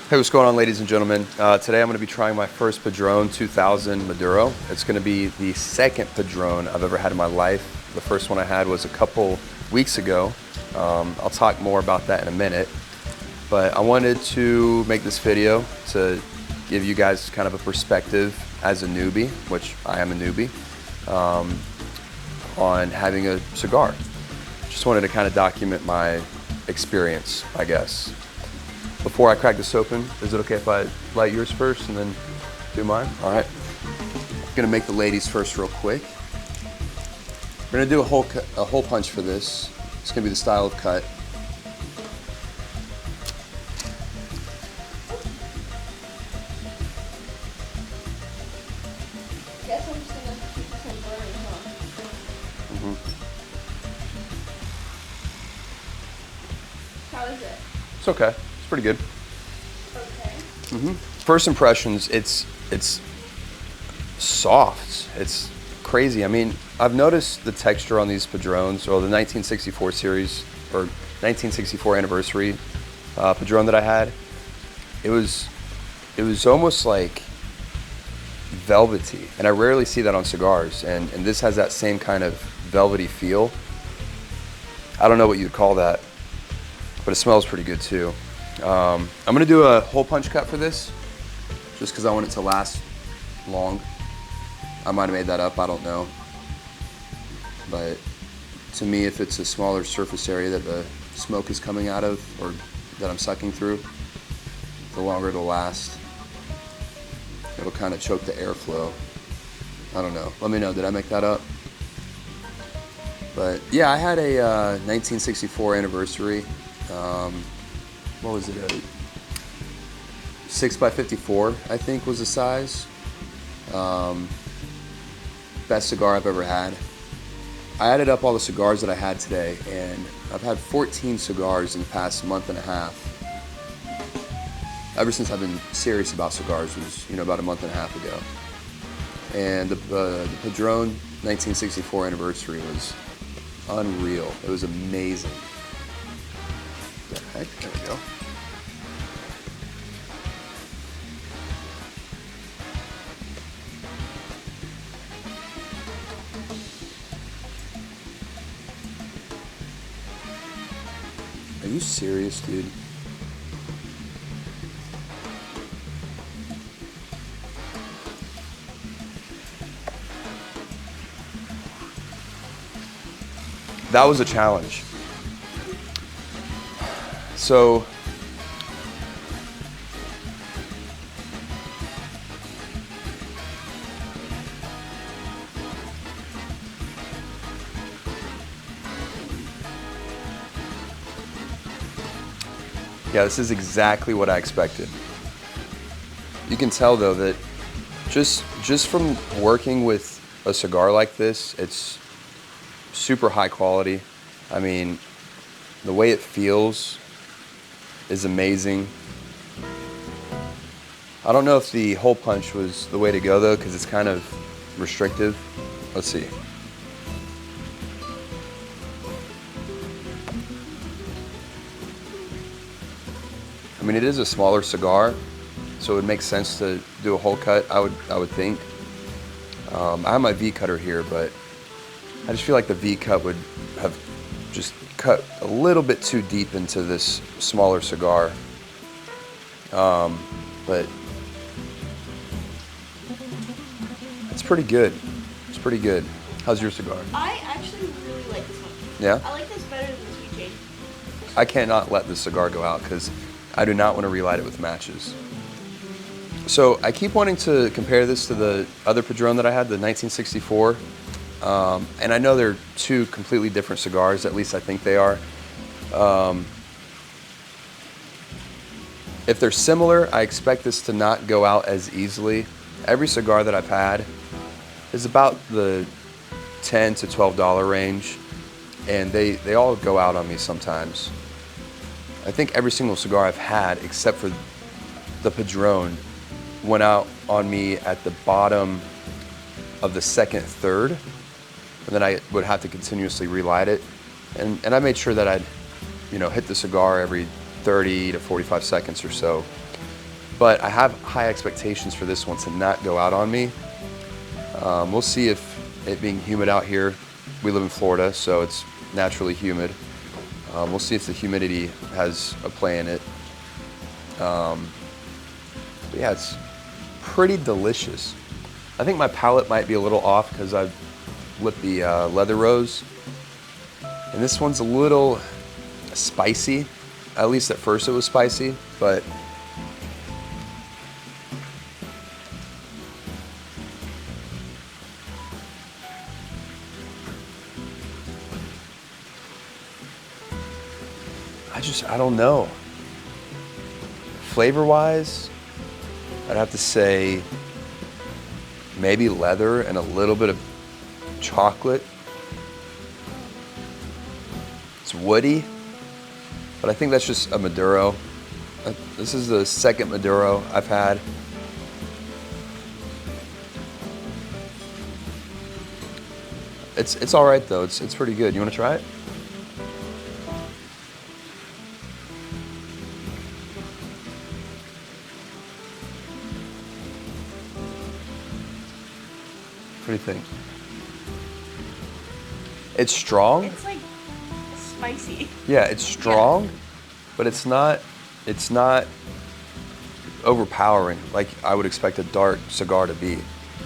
Hey, what's going on, ladies and gentlemen? Today I'm going to be trying my first Padron 2000 Maduro. It's going to be the second Padron I've ever had in my life. The first one I had was a couple weeks ago. I'll talk more about that in a minute. But I wanted to make this video to give you guys kind of a perspective as a newbie, which I am a newbie, on having a cigar. Just wanted to kind of document my experience, I guess. Before I crack this open, is it okay if I light yours first and then do mine? All right. I'm gonna make the ladies first real quick. We're gonna do a hole punch for this. It's gonna be the style of cut. Guess I'm just gonna keep some burning, huh? How is it? It's okay. It's pretty good. Okay. First impressions, it's soft. It's crazy. I mean, I've noticed the texture on these Padrones, or the 1964 series, or 1964 anniversary Padron that I had. It was almost like velvety, and I rarely see that on cigars, and this has that same kind of velvety feel. I don't know what you'd call that, but it smells pretty good too. I'm gonna do a hole punch cut for this, just because I want it to last long. I might have made that up, I don't know. But to me, if it's a smaller surface area that the smoke is coming out of, or that I'm sucking through, the longer it'll last. It'll kind of choke the airflow. I don't know. Let me know, did I make that up? But yeah, I had a 1964 anniversary. What was it? A 6x54, I think, was the size. Best cigar I've ever had. I added up all the cigars that I had today, and I've had 14 cigars in the past month and a half. Ever since I've been serious about cigars was, about a month and a half ago. And the Padron 1964 anniversary was unreal. It was amazing. What the heck? There we go. Are you serious, dude? That was a challenge. So, yeah, this is exactly what I expected. You can tell though that just from working with a cigar like this, it's super high quality. I mean, the way it feels is amazing. I don't know if the hole punch was the way to go though, because it's kind of restrictive. Let's see. I mean, it is a smaller cigar, so it would make sense to do a hole cut, I would think. I have my V cutter here, but I just feel like the V cut would have just cut a little bit too deep into this smaller cigar. But it's pretty good. It's pretty good. How's your cigar? I actually really like this one. Yeah? I like this better than the Sweet Jade. I cannot let this cigar go out because I do not want to relight it with matches. So I keep wanting to compare this to the other Padron that I had, the 1964. And I know they're two completely different cigars, at least I think they are. If they're similar, I expect this to not go out as easily. Every cigar that I've had is about the $10 to $12 range, and they all go out on me sometimes. I think every single cigar I've had, except for the Padron, went out on me at the bottom of the second third, and then I would have to continuously relight it. And I made sure that I'd, hit the cigar every 30 to 45 seconds or so. but I have high expectations for this one to not go out on me. We'll see if it being humid out here, we live in Florida, so it's naturally humid. We'll see if the humidity has a play in it. But yeah, it's pretty delicious. I think my palate might be a little off because I've lit the leather rose. And this one's a little spicy. At least at first it was spicy, but I don't know. Flavor-wise, I'd have to say maybe leather and a little bit of chocolate. It's woody, but I think that's just a Maduro. This is the second Maduro I've had. It's all right though. It's pretty good. You want to try it? What do you think? It's strong. It's like spicy. Yeah, it's strong, yeah. But it's not overpowering like I would expect a dark cigar to be.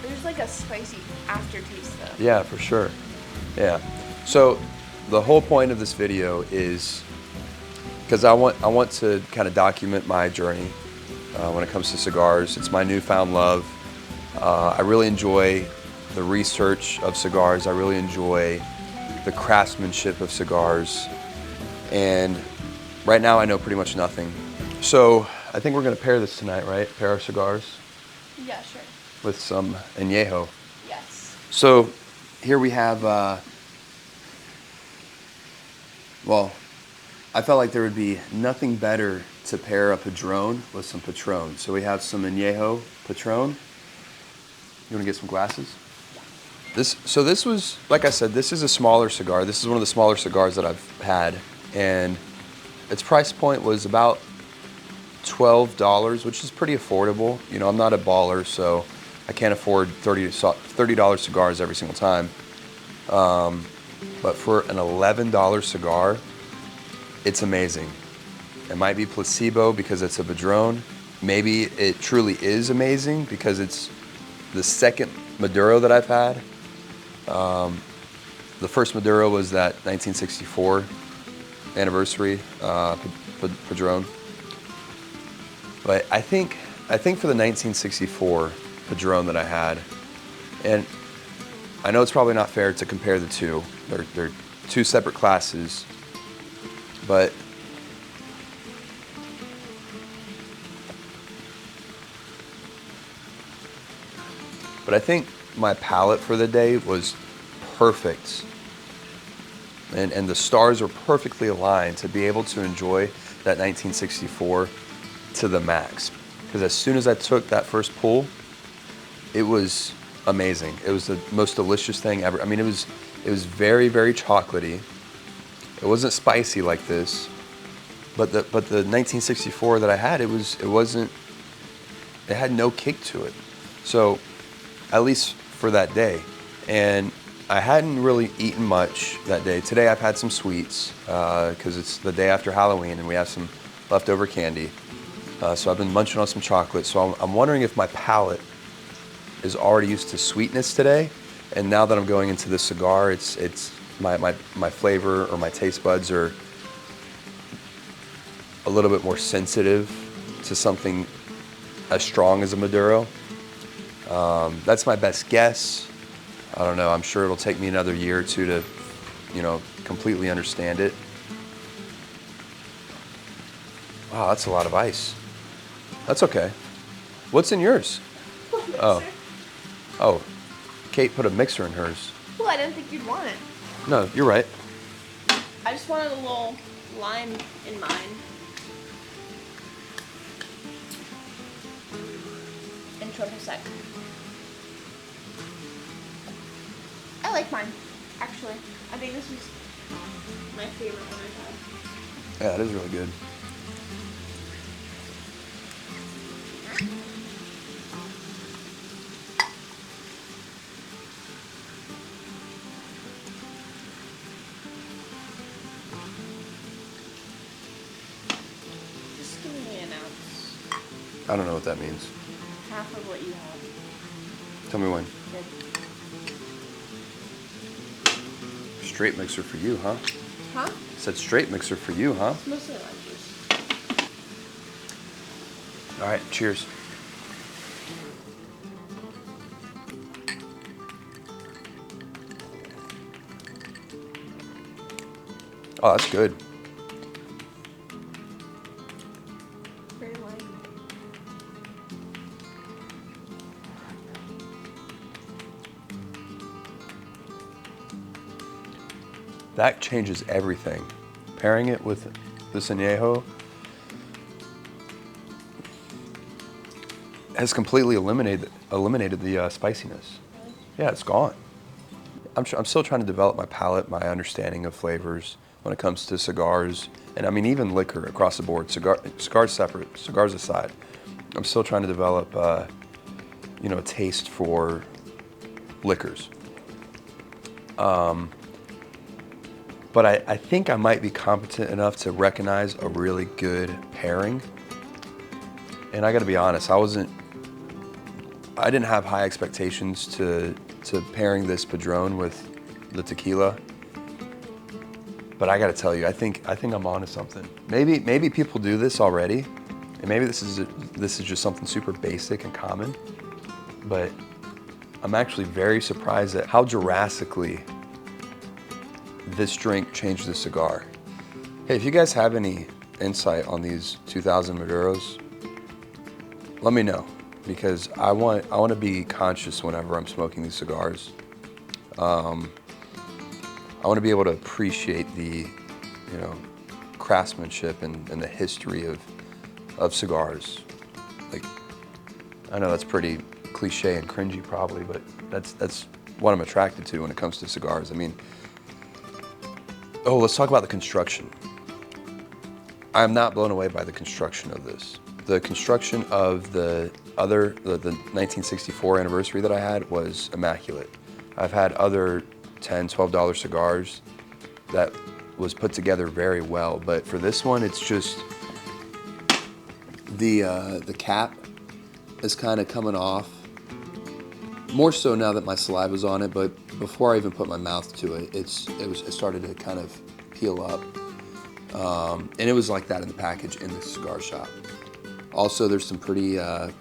There's like a spicy aftertaste though. Yeah, for sure. Yeah. So the whole point of this video is because I want to kind of document my journey when it comes to cigars. It's my newfound love. I really enjoy the research of cigars. I really enjoy the craftsmanship of cigars. And right now I know pretty much nothing. So I think we're gonna pair this tonight, right? Pair our cigars? Yeah, sure. With some Añejo. Yes. So here we have, well, I felt like there would be nothing better to pair a Padron with some Patron. So we have some Añejo Patron. You wanna get some glasses? So this was, like I said, this is a smaller cigar. This is one of the smaller cigars that I've had. And its price point was about $12, which is pretty affordable. You know, I'm not a baller, so I can't afford $30 cigars every single time. But for an $11 cigar, it's amazing. It might be placebo because it's a Padron. Maybe it truly is amazing because it's the second Maduro that I've had. The first Maduro was that 1964 anniversary Padron. But I think for the 1964 Padron that I had, and I know it's probably not fair to compare the two. They're two separate classes, but I think my palate for the day was perfect. And the stars are perfectly aligned to be able to enjoy that 1964 to the max. Because as soon as I took that first pull, it was amazing. It was the most delicious thing ever. I mean, it was very, very chocolatey. It wasn't spicy like this, but the 1964 that I had, it had no kick to it. So, at least for that day. And I hadn't really eaten much that day. Today I've had some sweets because it's the day after Halloween and we have some leftover candy. So I've been munching on some chocolate. So I'm wondering if my palate is already used to sweetness today. And now that I'm going into this cigar, it's my flavor or my taste buds are a little bit more sensitive to something as strong as a Maduro. That's my best guess. I don't know. I'm sure it'll take me another year or two to, completely understand it. Wow, that's a lot of ice. That's okay. What's in yours? Oh, Kate put a mixer in hers. Well, I didn't think you'd want it. No, you're right. I just wanted a little lime in mine. Intro for a sec. I like mine, actually. I think this is my favorite one I've had. Yeah, it is really good. I don't know what that means. Half of what you have. Tell me when. Good. Straight mixer for you, huh? Huh? Said straight mixer for you, huh? It's mostly lime juice. All right, cheers. Oh, that's good. Very light. That changes everything. Pairing it with this añejo has completely eliminated the spiciness. Really? Yeah, it's gone. I'm still trying to develop my palate, my understanding of flavors when it comes to cigars, and I mean even liquor across the board. Cigars separate, cigars aside. I'm still trying to develop, a taste for liquors. But I think I might be competent enough to recognize a really good pairing. And I got to be honest, I didn't have high expectations to pairing this Padron with the tequila. But I got to tell you, I think I'm onto something. Maybe people do this already, and maybe this is just something super basic and common. But I'm actually very surprised at how drastically this drink changed the cigar. Hey, if you guys have any insight on these 2000 Maduros, let me know, because I want to be conscious whenever I'm smoking these cigars. I want to be able to appreciate the, craftsmanship and the history of cigars. Like, I know that's pretty cliche and cringy probably, but that's what I'm attracted to when it comes to cigars. I mean, let's talk about the construction. I'm not blown away by the construction of this. The construction of the 1964 anniversary that I had was immaculate. I've had other $10, $12 cigars that was put together very well, but for this one, it's just the cap is kind of coming off. More so now that my saliva's on it, but before I even put my mouth to it, it started to kind of peel up. And it was like that in the package in the cigar shop. Also, there's some pretty, I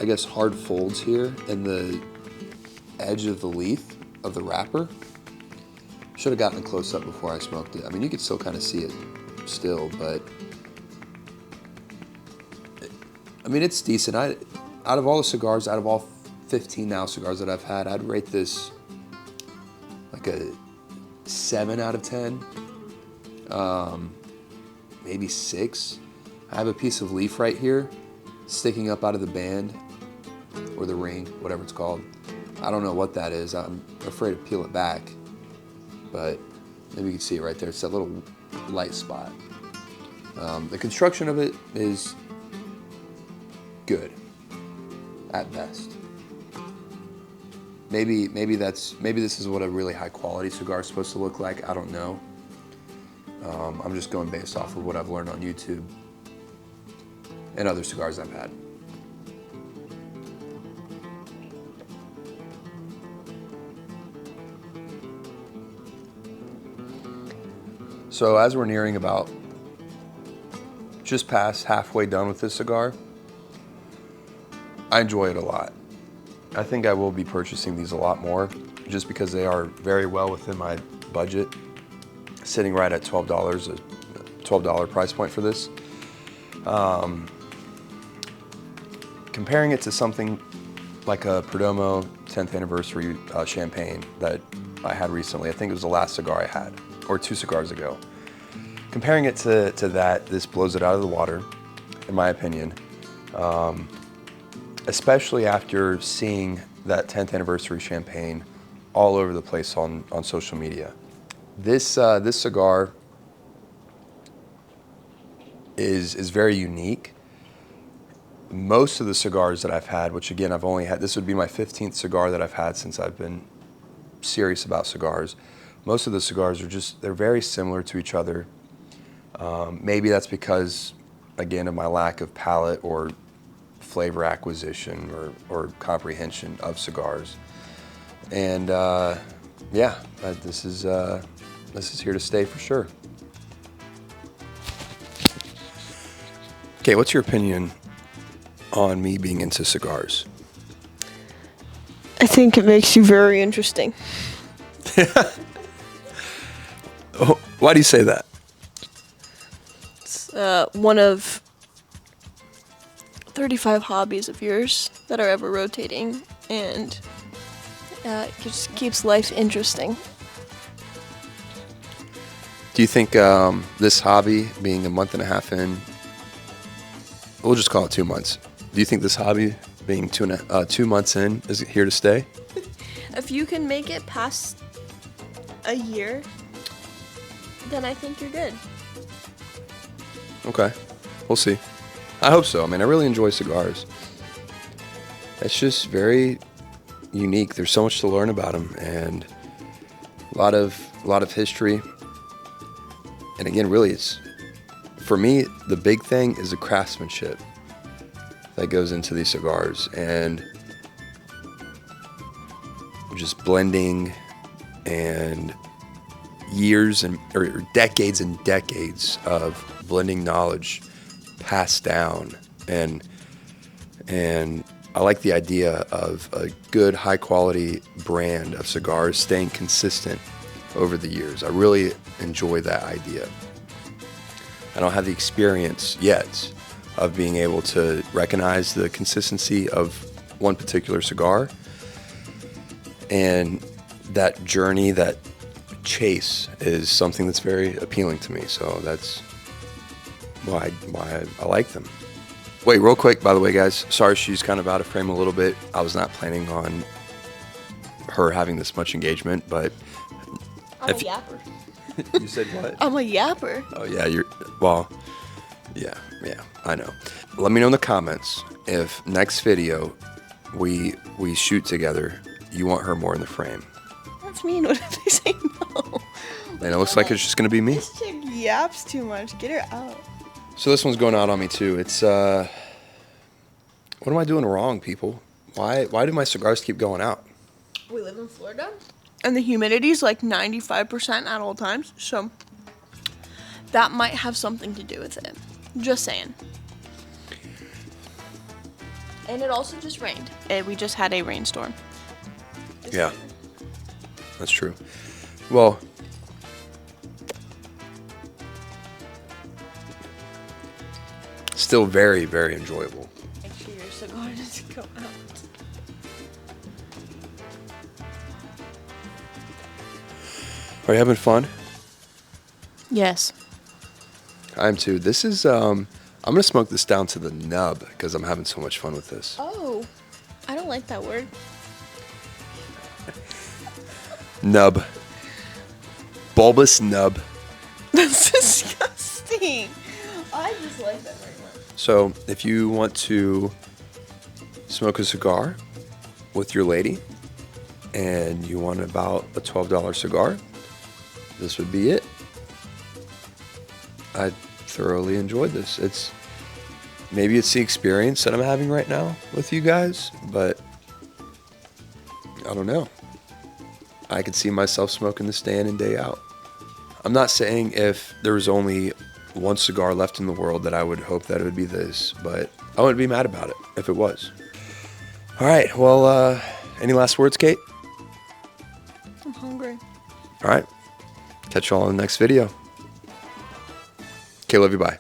guess, hard folds here in the edge of the leaf of the wrapper. Should have gotten a close up before I smoked it. I mean, you could still kind of see it still, but I mean, it's decent. Out of all the cigars, out of all 15 now cigars that I've had, I'd rate this like a 7 out of 10, maybe 6. I have a piece of leaf right here sticking up out of the band or the ring, whatever it's called. I don't know what that is. I'm afraid to peel it back, but maybe you can see it right there. It's that little light spot. The construction of it is good at best. Maybe this is what a really high quality cigar is supposed to look like. I don't know. I'm just going based off of what I've learned on YouTube and other cigars I've had. So as we're nearing about just past halfway done with this cigar, I enjoy it a lot. I think I will be purchasing these a lot more just because they are very well within my budget, sitting right at $12, a $12 price point for this. Comparing it to something like a Perdomo 10th anniversary champagne that I had recently, I think it was the last cigar I had, or 2 cigars ago. Comparing it to that, this blows it out of the water, in my opinion. Especially after seeing that 10th anniversary champagne all over the place on social media. This cigar is very unique. Most of the cigars that I've had, which again I've only had, this would be my 15th cigar that I've had since I've been serious about cigars. Most of the cigars they're very similar to each other. Maybe that's because again, of my lack of palate or flavor acquisition or comprehension of cigars. And yeah, this is here to stay for sure. Okay, what's your opinion on me being into cigars? I think it makes you very interesting. Oh, why do you say that? It's one of 35 hobbies of yours that are ever rotating, and it just keeps life interesting. Do you think this hobby, being a month and a half in, we'll just call it 2 months. Do you think this hobby, being 2 months in, is here to stay? If you can make it past a year, then I think you're good. Okay, we'll see. I hope so. I mean, I really enjoy cigars. It's just very unique. There's so much to learn about them, and a lot of history. And again, really, it's, for me, the big thing is the craftsmanship that goes into these cigars, and just blending, and years or decades and decades of blending knowledge passed down. And I like the idea of a good, high quality brand of cigars staying consistent over the years. I really enjoy that idea. I don't have the experience yet of being able to recognize the consistency of one particular cigar, and that journey, that chase, is something that's very appealing to me. So that's why I like them. Wait, real quick, by the way, guys, sorry she's kind of out of frame a little bit. I was not planning on her having this much engagement, but I'm a yapper. You said what? I'm a yapper. Oh yeah, yeah, I know. Let me know in the comments if next video we shoot together, you want her more in the frame. That's mean. What if they say no? And it looks like it's just gonna be me. This chick yaps too much. Get her out. So this one's going out on me too. It's what am I doing wrong, people? Why do my cigars keep going out? We live in Florida, and the humidity is like 95% at all times, so that might have something to do with it. Just saying. And it also just rained. We just had a rainstorm. Yeah, that's true. Well, still very, very enjoyable. Make sure your cigar doesn't go out. Are you having fun? Yes. I am too. This is I'm gonna smoke this down to the nub because I'm having so much fun with this. Oh, I don't like that word. Nub. Bulbous nub. That's disgusting. I just like that very much. So if you want to smoke a cigar with your lady and you want about a $12 cigar, this would be it. I thoroughly enjoyed this. It's the experience that I'm having right now with you guys, but I don't know. I could see myself smoking this day in and day out. I'm not saying if there was only one cigar left in the world that I would hope that it would be this, but I wouldn't be mad about it if it was. All right, well, any last words, Kate? I'm hungry. All right, catch you all in the next video. Okay, love you, bye.